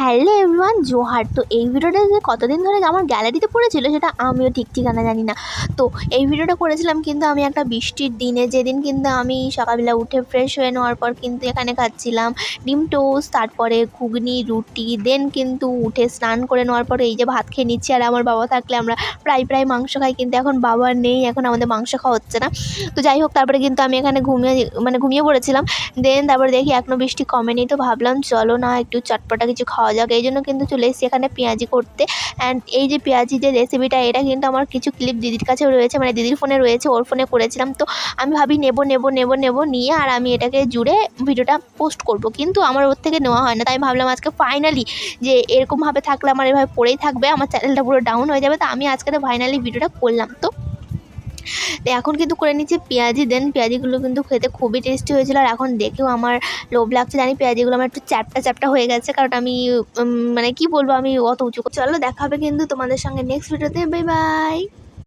Hello everyone, Johar. তো এই ভিডিওটা যে কতদিন ধরে আমার গ্যালারিতে পড়েছিল সেটা আমিও ঠিক ঠিকানা জানি না। তো এই ভিডিওটা করেছিলাম কিন্তু আমি একটা বৃষ্টির দিনে, যেদিন কিন্তু আমি সকালবেলা উঠে ফ্রেশ হয়ে নেওয়ার পর কিন্তু এখানে খাচ্ছিলাম ডিম টোস্ট, তারপরে ঘুগনি, রুটি। দেন কিন্তু উঠে স্নান করে নেওয়ার পরে এই যে ভাত খেয়ে নিচ্ছি। আর আমার বাবা থাকলে আমরা প্রায় মাংস খাই, কিন্তু এখন বাবা নেই, এখন আমাদের মাংস খাওয়া হচ্ছে না। তো যাই হোক, তারপরে কিন্তু আমি এখানে ঘুমিয়ে পড়েছিলাম। দেন তারপরে দেখি এখনও বৃষ্টি কমেনি, তো ভাবলাম চলো না একটু চটপটা কিছু খাওয়া যাক। এই জন্য কিন্তু চলে এসেছি এখানে পেঁয়াজি করতে। অ্যান্ড এই যে পেঁয়াজি যে রেসিপিটা, এটা কিন্তু আমার কিছু ক্লিপ দিদির কাছেও রয়েছে, মানে দিদির ফোনে রয়েছে, ওর ফোনে করেছিলাম। তো আমি ভাবি নেব নিয়ে আর আমি এটাকে জুড়ে ভিডিওটা পোস্ট করব, কিন্তু আমার ওর থেকে নেওয়া হয় না। তাই ভাবলাম আজকে ফাইনালি, যে এরকমভাবে থাকলে আমার এভাবে পড়েই থাকবে, আমার চ্যানেলটা পুরো ডাউন হয়ে যাবে। তো আমি আজকে তো ফাইনালি ভিডিওটা করলাম। তো এখন কিন্তু করে নিচ্ছি পেঁয়াজি। দেন পেঁয়াজিগুলো কিন্তু খেতে খুবই টেস্টি হয়েছিল। আর এখন দেখেও আমার লোভ লাগছে, জানি পেঁয়াজিগুলো আমার একটু চ্যাপটা হয়ে গেছে, কারণ আমি মানে কি বলবো, আমি অত উঁচু। চলো দেখা হবে কিন্তু তোমাদের সঙ্গে নেক্সট ভিডিওতে। Bye bye.